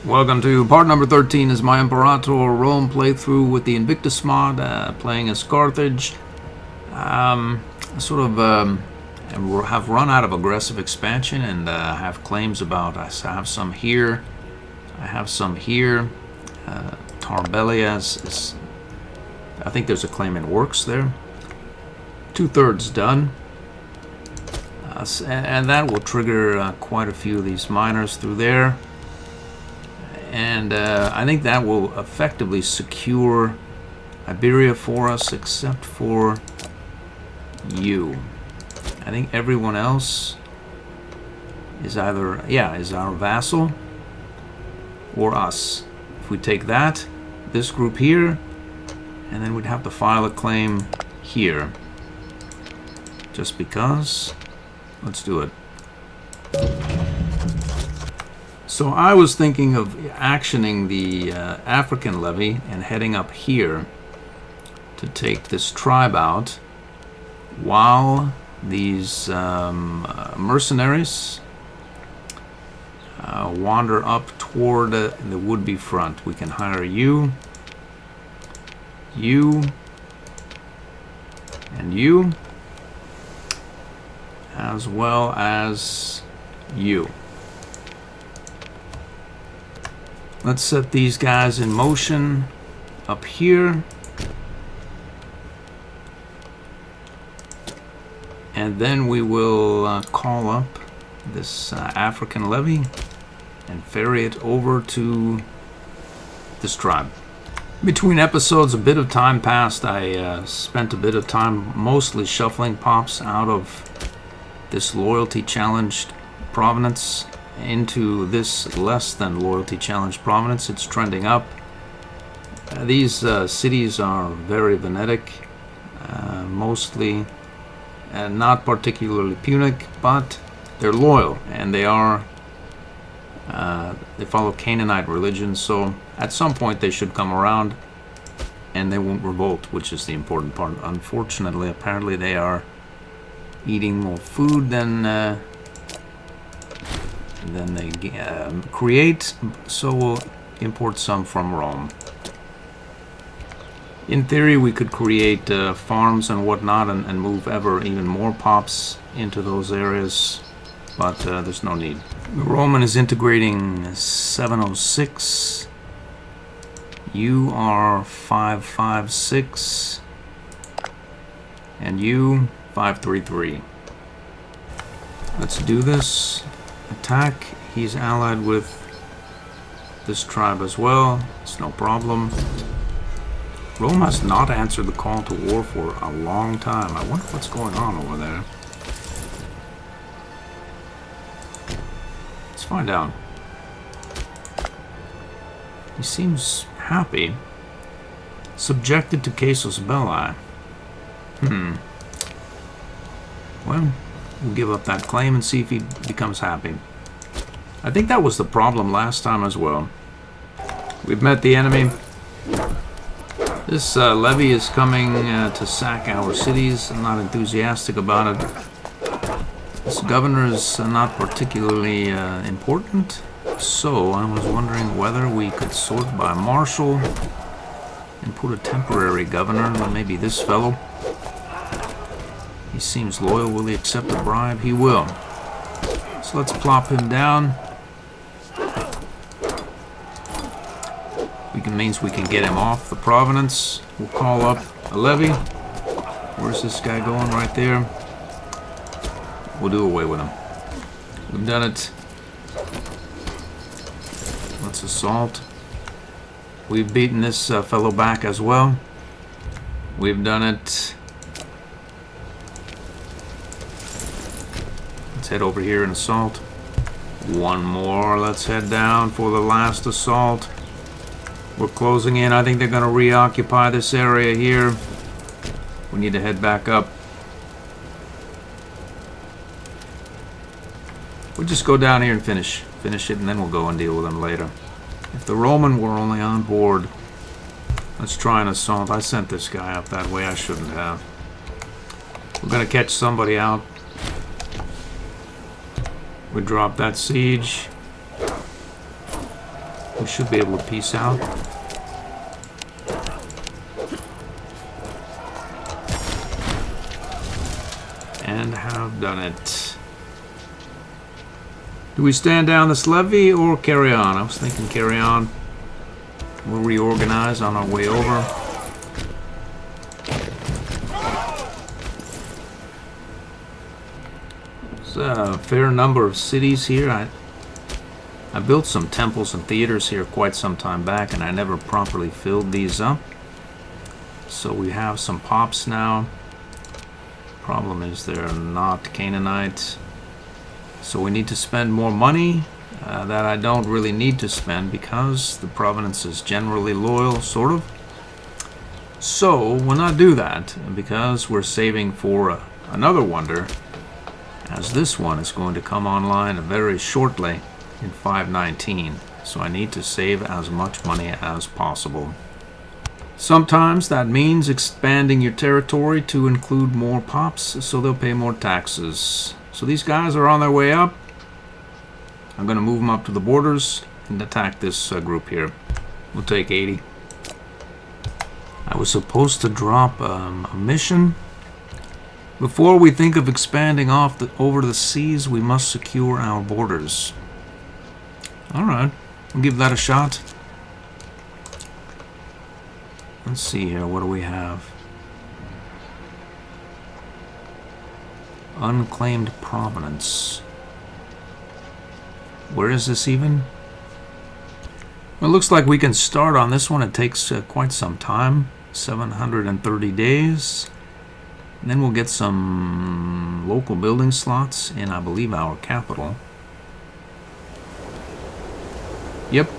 Welcome to part number 13 is my Imperator Rome playthrough with the Invictus mod, playing as Carthage. Have run out of aggressive expansion and have claims about, I have some here, Tarbellia is, I think there's a claim in works there. 2/3 done. And that will trigger quite a few of these miners through there. And I think that will effectively secure Iberia for us, except for you. I think everyone else is either, is our vassal or us. If we take that, this group here, and then we'd have to file a claim here. Just because. Let's do it. So I was thinking of actioning the African levy and heading up here to take this tribe out while these mercenaries wander up toward the would-be front. We can hire you, and you, as well as you. Let's set these guys in motion up here. And then we will call up this African levy and ferry it over to this tribe. Between episodes, a bit of time passed. I spent a bit of time mostly shuffling pops out of this loyalty challenged province into this less than loyalty challenged province. It's trending up. These cities are very Venetic, mostly not particularly Punic, but they're loyal, and they follow Canaanite religion, so at some point they should come around and they won't revolt, which is the important part. Unfortunately, apparently they are eating more food than they create, so we'll import some from Rome. In theory, we could create farms and whatnot and move even more pops into those areas, but there's no need. The Roman is integrating 706. You are 556, and you 533. Let's do this. Attack. He's allied with this tribe as well. It's no problem. Rome has not answered the call to war for a long time. I wonder what's going on over there. Let's find out. He seems happy. Subjected to casus belli. Well, we'll give up that claim and see if he becomes happy. I think that was the problem last time as well. We've met the enemy. This levy is coming to sack our cities. I'm not enthusiastic about it. This governor is not particularly important. So I was wondering whether we could sort by marshal and put a temporary governor, maybe this fellow. He seems loyal. Will he accept a bribe? He will. So let's plop him down. Means we can get him off the province. We'll call up a levy. Where's this guy going? Right there. We'll do away with him. We've done it. Let's assault. We've beaten this fellow back as well. We've done it. Let's head over here and assault. One more. Let's head down for the last assault. We're closing in. I think they're going to reoccupy this area here. We need to head back up. We'll just go down here and finish it, and then we'll go and deal with them later. If the Roman were only on board. Let's try an assault. I sent this guy up that way. I shouldn't have. We're going to catch somebody out. We drop that siege. We should be able to peace out. And have done it. Do we stand down this levy or carry on? I was thinking carry on. We'll reorganize on our way over. There's a fair number of cities here. I built some temples and theaters here quite some time back, and I never properly filled these up. So we have some pops now. Problem is they're not Canaanite. So we need to spend more money that I don't really need to spend because the province is generally loyal, sort of. So we'll not do that because we're saving for another wonder, as this one is going to come online very shortly in 519. So I need to save as much money as possible. Sometimes that means expanding your territory to include more pops so they'll pay more taxes. So these guys are on their way up. I'm going to move them up to the borders and attack this group here. We'll take 80. I was supposed to drop a mission. Before we think of expanding off over the seas, we must secure our borders. Alright, we'll give that a shot. Let's see here, what do we have? Unclaimed provenance. Where is this even? Well, it looks like we can start on this one. It takes quite some time, 730 days. And then we'll get some local building slots in, I believe, our capital. Yep.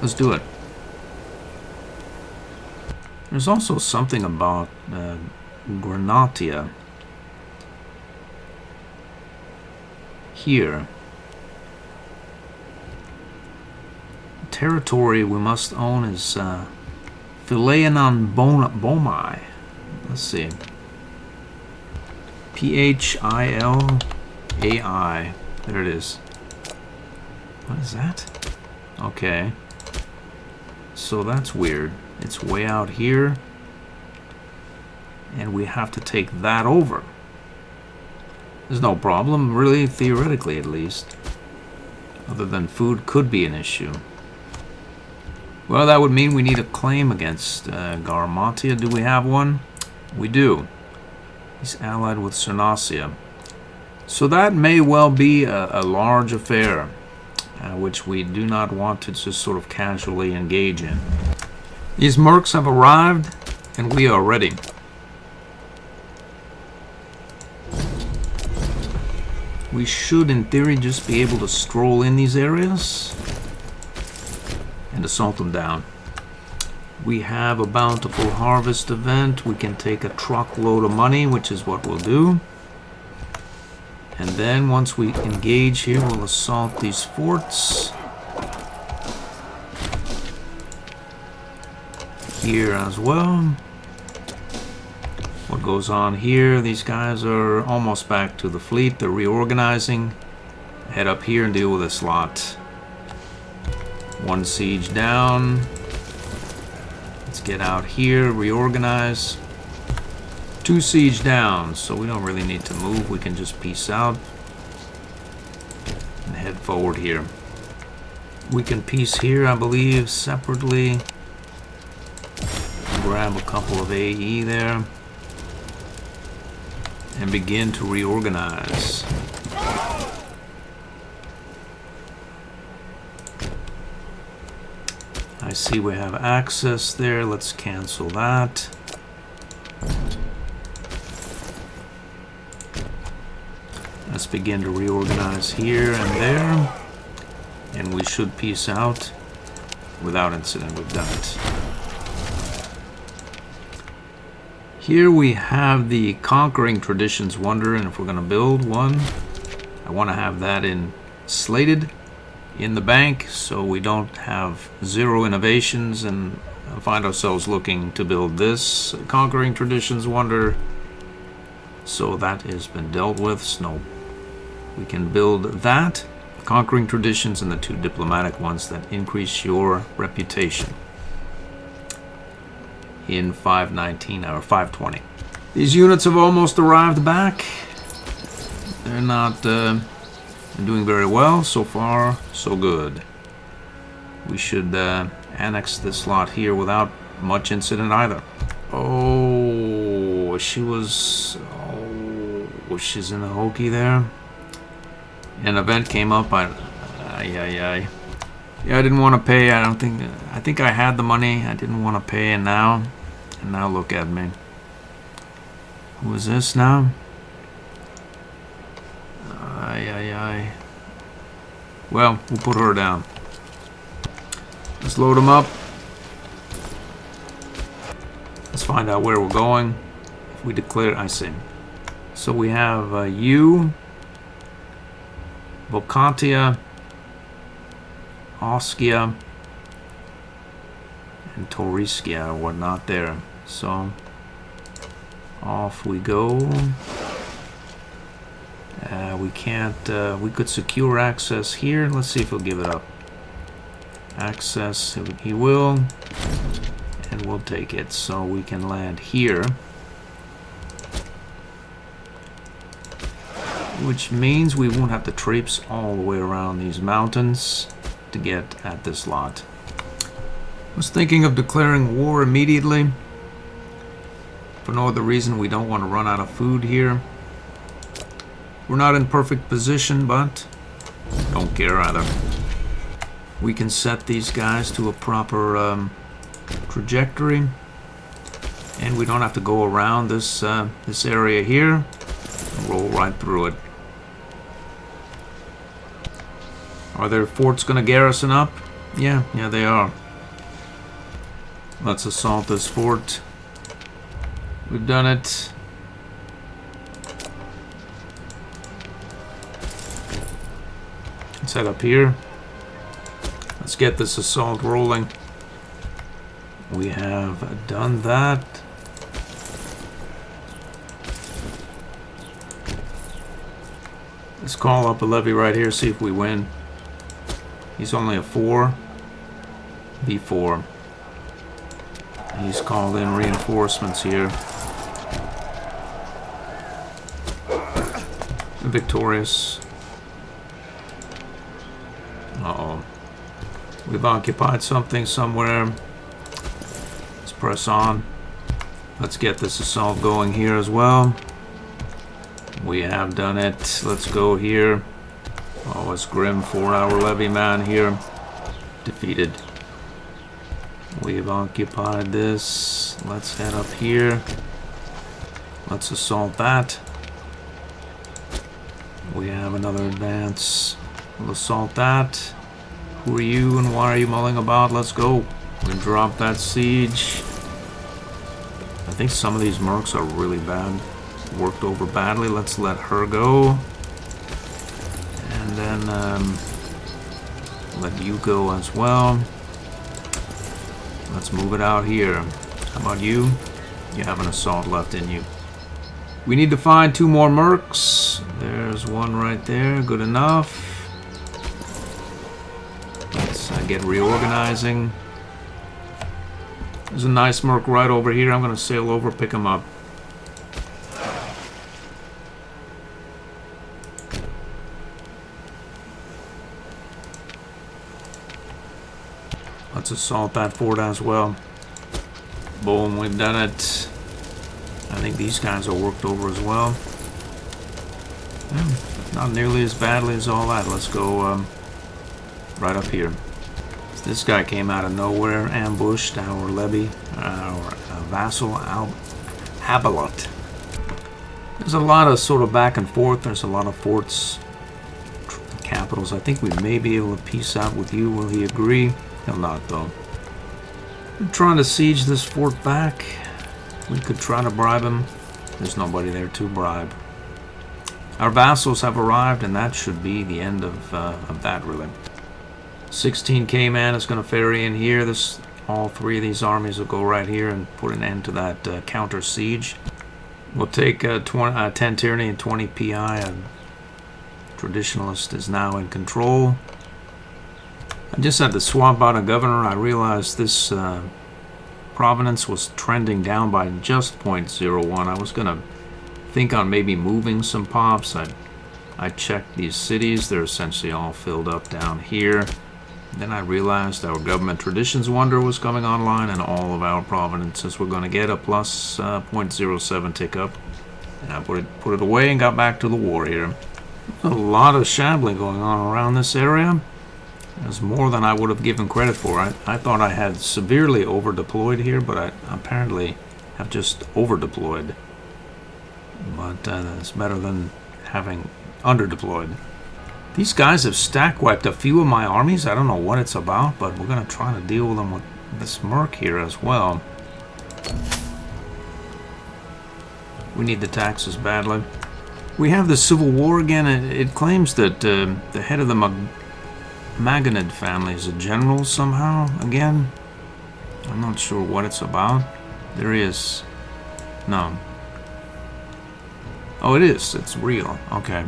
Let's do it. There's also something about Granatia here. Territory we must own is Phileanon Bomai. Let's see. Philai. There it is. What is that? Okay. So that's weird. It's way out here. And we have to take that over. There's no problem, really, theoretically at least. Other than food could be an issue. Well, that would mean we need a claim against Garmatia. Do we have one? We do. He's allied with Cernasia. So that may well be a large affair, which we do not want to just sort of casually engage in. These mercs have arrived, and we are ready. We should, in theory, just be able to stroll in these areas and assault them down. We have a bountiful harvest event. We can take a truckload of money, which is what we'll do. And then once we engage here, we'll assault these forts. Here as well. What goes on here? These guys are almost back to the fleet. They're reorganizing. Head up here and deal with this lot. One siege down. Let's get out here, reorganize. 2 siege down, so we don't really need to move. We can just peace out and head forward here. We can peace here, I believe, separately. Grab a couple of AE there and begin to reorganize. I see we have access there. Let's cancel that. Let's begin to reorganize here and there. And we should peace out without incident. We've done it. Here we have the Conquering Traditions Wonder, and if we're going to build one, I want to have that slated in the bank so we don't have 0 innovations and find ourselves looking to build this Conquering Traditions Wonder. So that has been dealt with. So we can build that. conquering traditions and the 2 diplomatic ones that increase your reputation in 519 or 520. These units have almost arrived back. They're not doing very well. So far, so good. We should annex this lot here without much incident either. Oh, she's in a hokey there. An event came up. Yeah, I didn't want to pay. I think I had the money. I didn't want to pay, and now look at me. Who is this now? Well, we'll put her down. Let's load them up. Let's find out where we're going. If we declare, I see. So we have you, Volcantia, Oskia, and Toriskia or whatnot there. So off we go. We can't. We could secure access here. Let's see if he'll give it up. Access. He will, and we'll take it. So we can land here, which means we won't have to traipse all the way around these mountains to get at this lot. I was thinking of declaring war immediately. For no other reason, we don't want to run out of food here. We're not in perfect position, but don't care either. We can set these guys to a proper trajectory, and we don't have to go around this this area here. Roll right through it. Are their forts going to garrison up? Yeah, they are. Let's assault this fort. We've done it. Let's head up here. Let's get this assault rolling. We have done that. Let's call up a levy right here, see if we win. He's only a 4. B4. He's called in reinforcements here. Victorious. Uh-oh. We've occupied something somewhere. Let's press on. Let's get this assault going here as well. We have done it. Let's go here. Oh, it's grim. 4-hour levy man here. Defeated. We've occupied this. Let's head up here. Let's assault that. We have another advance. We'll assault that. Who are you and why are you mulling about? Let's go. We drop that siege. I think some of these mercs are really bad. Worked over badly. Let's let her go. And then let you go as well. Let's move it out here. How about you? You have an assault left in you. We need to find 2 more mercs. There's one right there. Good enough. Let's get reorganizing. There's a nice merc right over here. I'm going to sail over, pick him up. Let's assault that fort as well. Boom, we've done it. I think these guys are worked over as well. Not nearly as badly as all that. Let's go right up here. This guy came out of nowhere, ambushed our levy, our vassal Abalot. There's a lot of sort of back and forth. There's a lot of forts, capitals. I think we may be able to peace out with you. Will he agree? He'll not, though. I'm trying to siege this fort back. We could try to bribe him. There's nobody there to bribe. Our vassals have arrived, and that should be the end of that, really. 16k man is going to ferry in here. All 3 of these armies will go right here and put an end to that counter siege. We'll take 10 tyranny and 20 PI and Traditionalist is now in control. I just had to swap out a governor. I realized this provenance was trending down by just 0.01. I was going to think on maybe moving some pops. I checked these cities. They're essentially all filled up down here. Then I realized our government traditions wonder was coming online, and all of our provenances were going to get a plus 0.07 tick up. And I put it away and got back to the war here. A lot of shambling going on around this area. There's more than I would have given credit for. I thought I had severely over-deployed here, but I apparently have just over-deployed. But it's better than having under-deployed. These guys have stack-wiped a few of my armies. I don't know what it's about, but we're going to try to deal with them with this merc here as well. We need the taxes badly. We have the Civil War again. It claims that the head of the Maganid family is a general somehow again. I'm not sure what it's about. There is... No. Oh, it is. It's real. Okay.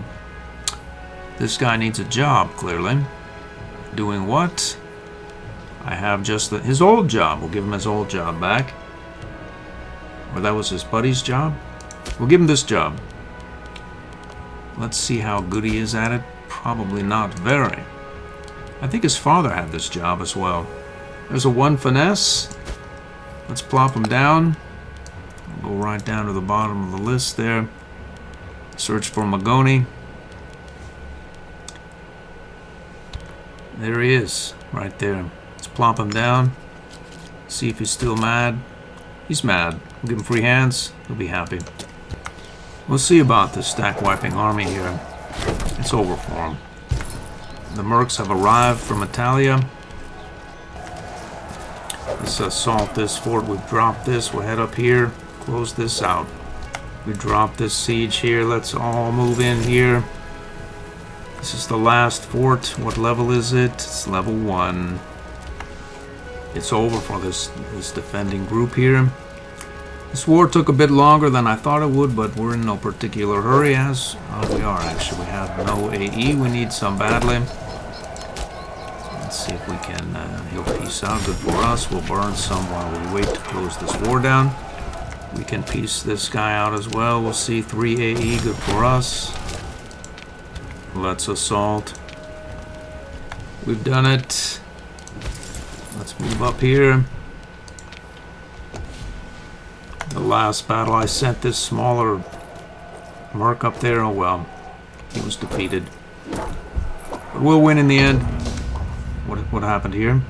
This guy needs a job, clearly. Doing what? I have just his old job. We'll give him his old job back. Or that was his buddy's job? We'll give him this job. Let's see how good he is at it. Probably not very. I think his father had this job as well. There's a 1 finesse. Let's plop him down. We'll go right down to the bottom of the list there. Search for Magoni. There he is, right there. Let's plop him down. See if he's still mad. He's mad. We'll give him free hands. He'll be happy. We'll see about this stack-wiping army here. It's over for him. The mercs have arrived from Italia. Let's assault this fort. We've dropped this. We'll head up here. Close this out. We drop this siege here. Let's all move in here. This is the last fort. What level is it? It's level 1. It's over for this defending group here. This war took a bit longer than I thought it would, but we're in no particular hurry as we are actually. We have no AE. We need some badly. Let's see if we can he'll peace out. Good for us. We'll burn some while we wait to close this war down. We can piece this guy out as well. We'll see 3 AE. Good for us. Let's assault. We've done it. Let's move up here. The last battle I sent this smaller merc up there. Oh well. He was defeated. But we'll win in the end. What happened here?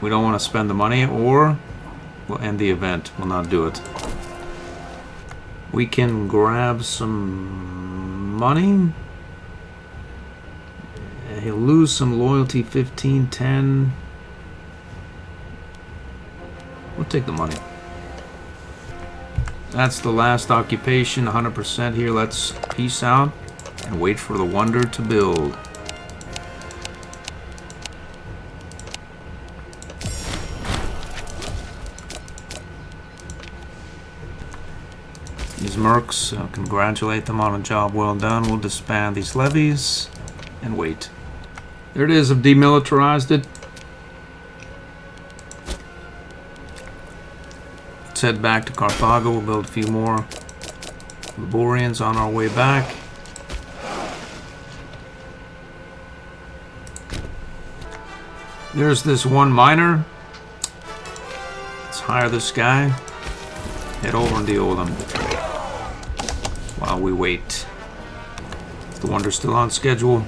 We don't want to spend the money, or we'll end the event. We'll not do it. We can grab some money. He'll lose some loyalty, 15, 10. We'll take the money. That's the last occupation, 100% here. Let's peace out and wait for the wonder to build. These mercs, congratulate them on a job well done. We'll disband these levies and wait. There it is. I've demilitarized it. Let's head back to Carthago. We'll build a few more Liborians on our way back. There's this one miner. Let's hire this guy. Head over and deal with him while we wait. Is the wonder still on schedule?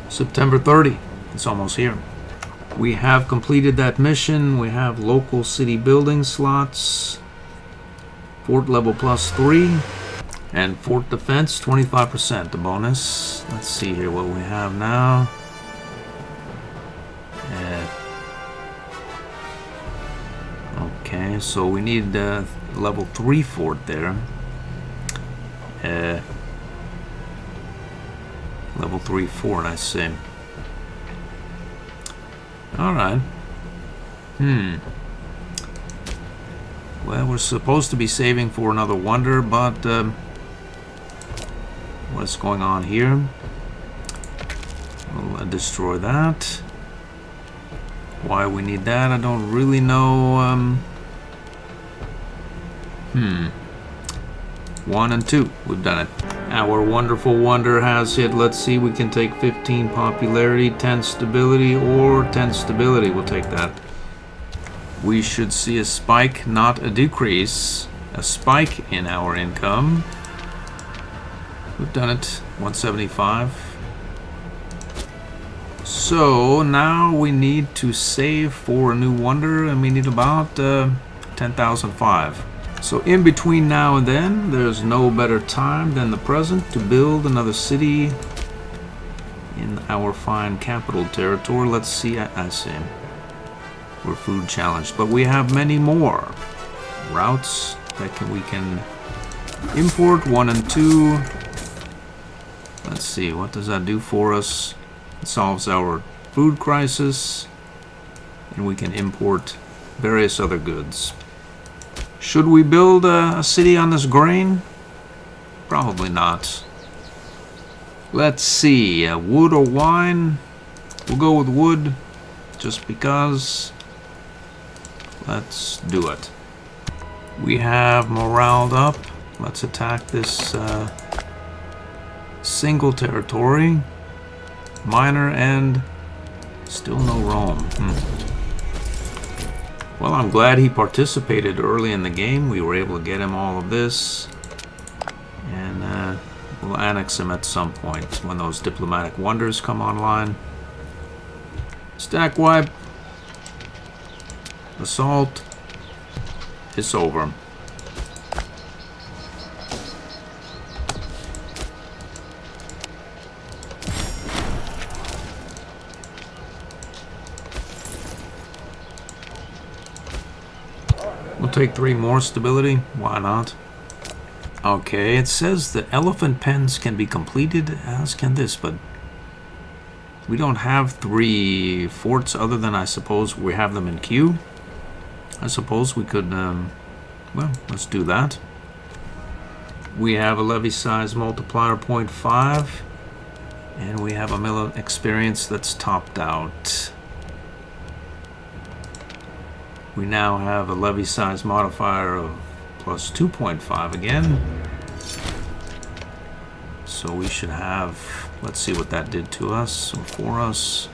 September 30. It's almost here. We have completed that mission. We have local city building slots. Fort level +3. And fort defense 25%. The bonus. Let's see here what we have now. Okay, so we need level 3 fort there. Level 3 fort, I see. Alright. Well, we're supposed to be saving for another wonder, but what's going on here. We'll destroy that. Why we need that, I don't really know. 1 and 2, we've done it. Our wonderful wonder has hit. Let's see, we can take 15 popularity, 10 stability, or 10 stability. We'll take that. We should see a spike, not a decrease. A spike in our income. We've done it. 175. So now we need to save for a new wonder, and we need about 10,005. So in between now and then, there's no better time than the present to build another city in our fine capital territory. Let's see, I see. We're food challenged, but we have many more routes that we can import. 1 and 2. Let's see, what does that do for us? It solves our food crisis, and we can import various other goods. Should we build a city on this grain? Probably not. Let's see, wood or wine? We'll go with wood, just because. Let's do it. We have morale up. Let's attack this single territory. Minor, and still no Rome. Well, I'm glad he participated early in the game. We were able to get him all of this. And we'll annex him at some point when those diplomatic wonders come online. Stack wipe. Assault. It's over. We'll take 3 more stability. Why not? Okay, it says the elephant pens can be completed, as can this, but we don't have 3 forts other than, I suppose, we have them in queue. I suppose we could, well, let's do that. We have a levy size multiplier 0.5, and we have a mill experience that's topped out. We now have a levy size modifier of plus 2.5 again. So we should have, let's see what that did to us or for us.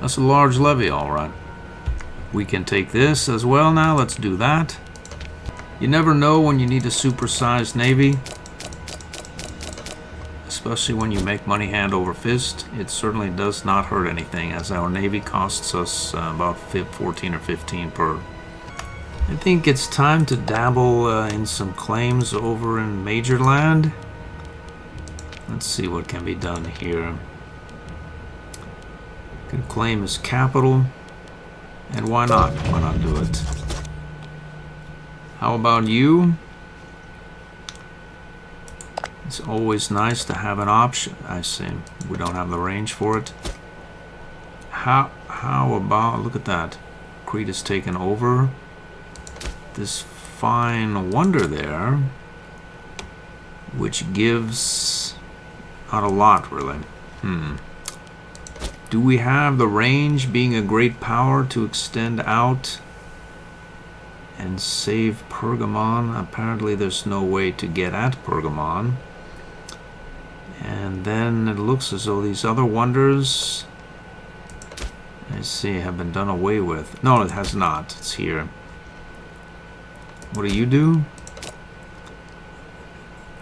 That's a large levy, all right. We can take this as well now. Let's do that. You never know when you need a supersized navy, especially when you make money hand over fist. It certainly does not hurt anything, as our navy costs us about 14 or 15 per. I think it's time to dabble in some claims over in Major Land. Let's see what can be done here. Can claim as capital, and why not? Why not do it? How about you? It's always nice to have an option. I see. We don't have the range for it. How about, look at that. Crete is taken over. This fine wonder there, which gives not a lot, really. Do we have the range, being a great power, to extend out and save Pergamon? Apparently there's no way to get at Pergamon. And then it looks as though these other wonders, I see, have been done away with. No, it has not. It's here. What do you do?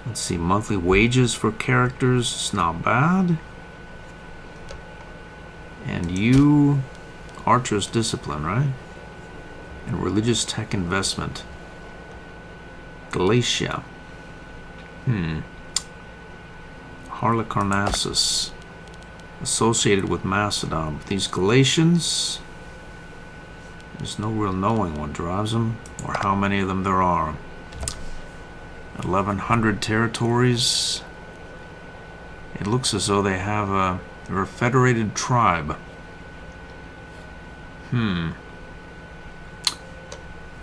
Let's see, monthly wages for characters. It's not bad. And you, Archer's Discipline, right? And Religious Tech Investment. Galatia. Harlecarnassus. Associated with Macedon. These Galatians, there's no real knowing what drives them, or how many of them there are. 1,100 territories. It looks as though they're a federated tribe.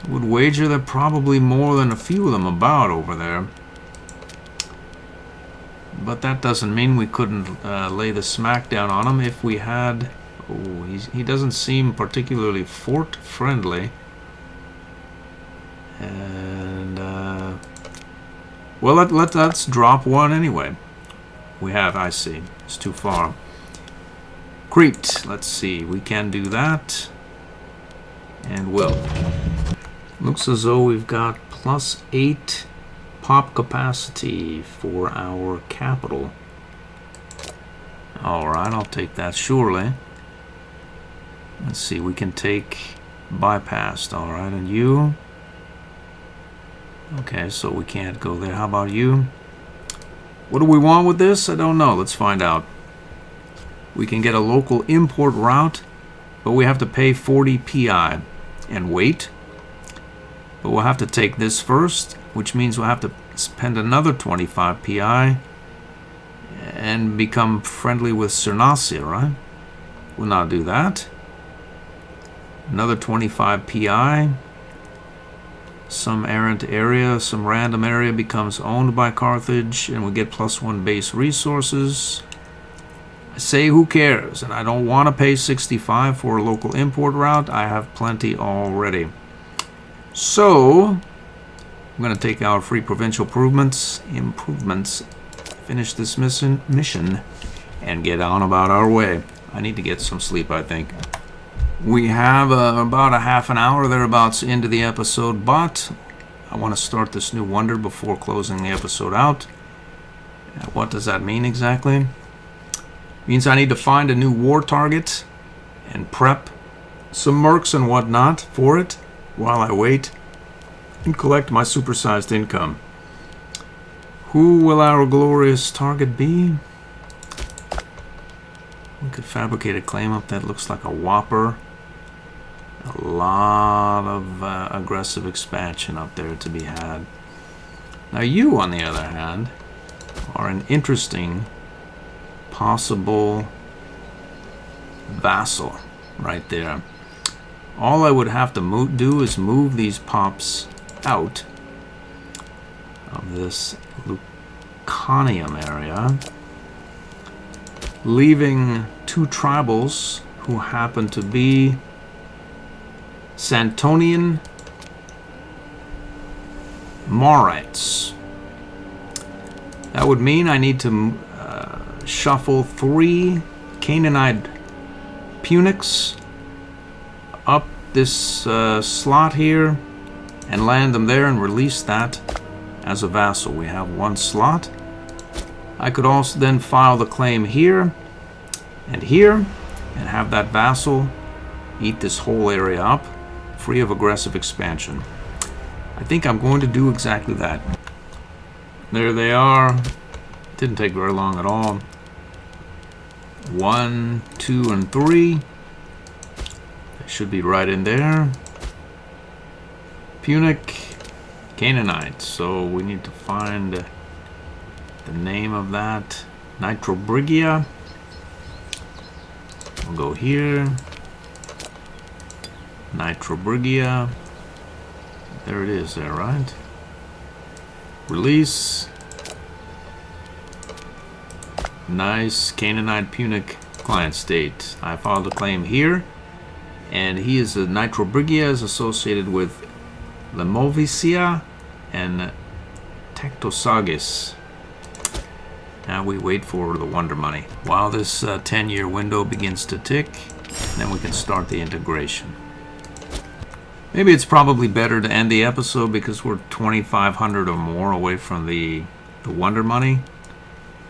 Would wager there are probably more than a few of them about over there. But that doesn't mean we couldn't lay the smackdown on him if we had... Oh, he doesn't seem particularly fort-friendly. And, well, let's drop one anyway. We have, I see. It's too far. Crete, let's see. We can do that. And will. Looks as though we've got +8 pop capacity for our capital. Alright, I'll take that surely. Let's see, we can take bypassed. Alright, and you? Okay, so we can't go there. How about you? What do we want with this? I don't know. Let's find out. We can get a local import route, but we have to pay 40 PI and wait. But we'll have to take this first, which means we'll have to spend another 25 PI and become friendly with Cernasia, right? We'll not do that. Another 25 PI. Some errant area, some random area becomes owned by Carthage, and we get +1 base resources. I say who cares, and I don't want to pay 65 for a local import route. I have plenty already. So, I'm going to take our free provincial improvements, finish this mission, and get on about our way. I need to get some sleep, I think. We have about a half an hour thereabouts into the episode, but I want to start this new wonder before closing the episode out. What does that mean exactly? It means I need to find a new war target and prep some mercs and whatnot for it while I wait and collect my supersized income. Who will our glorious target be? We could fabricate a claim up that looks like a whopper. A lot of aggressive expansion up there to be had. Now you, on the other hand, are an interesting possible vassal right there. All I would have to do is move these pops out of this Lucanium area, leaving 2 tribals who happen to be Santonian Maurites. That would mean I need to shuffle 3 Canaanite Punics up this slot here and land them there and release that as a vassal. We have 1 slot. I could also then file the claim here and have that vassal eat this whole area up, free of aggressive expansion. I think I'm going to do exactly that. There they are. Didn't take very long at all. 1, 2, and 3. They should be right in there. Punic, Canaanite. So we need to find the name of that. Nitrobrigia. We'll go here. Nitrobrigia. There it is there, right? Release. Nice. Canaanite Punic client state. I filed a claim here. And he is a Nitrobrigia is associated with Lemovicia and Tectosagis. Now we wait for the wonder money. While this 10-year window begins to tick, then we can start the integration. Maybe it's probably better to end the episode because we're 2,500 or more away from the wonder money.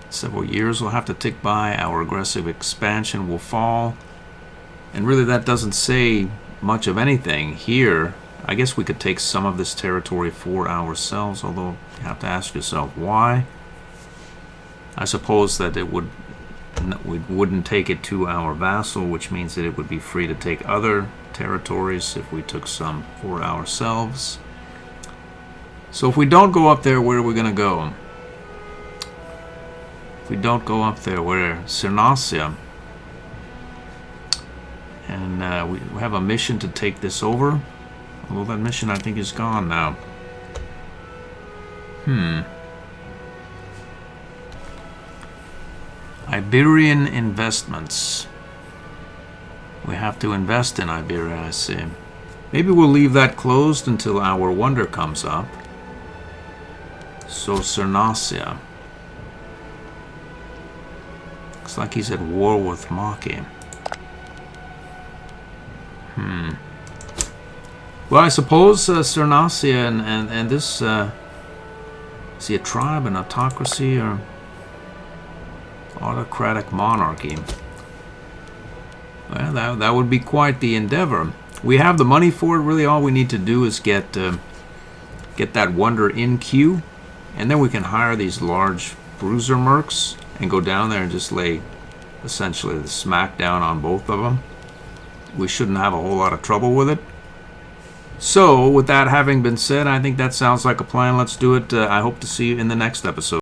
Several years will have to tick by. Our aggressive expansion will fall. And really that doesn't say much of anything here. I guess we could take some of this territory for ourselves, although you have to ask yourself why. I suppose that we wouldn't take it to our vassal, which means that it would be free to take other territories if we took some for ourselves. So if we don't go up there, where are we going to go? If we don't go up there, where? Cernasia. And we have a mission to take this over. Although that mission, I think, is gone now. Iberian investments. We have to invest in Iberia, I see. Maybe we'll leave that closed until our wonder comes up. So Cernasia. Looks like he's at war with Maki. Well, I suppose Cernasia and this... is he a tribe, an autocracy, or autocratic monarchy? Well, that would be quite the endeavor. We have the money for it. Really, all we need to do is get that wonder in queue, and then we can hire these large bruiser mercs and go down there and just lay essentially the smack down on both of them. We shouldn't have a whole lot of trouble with it. So, with that having been said, I think that sounds like a plan. Let's do it. I hope to see you in the next episode.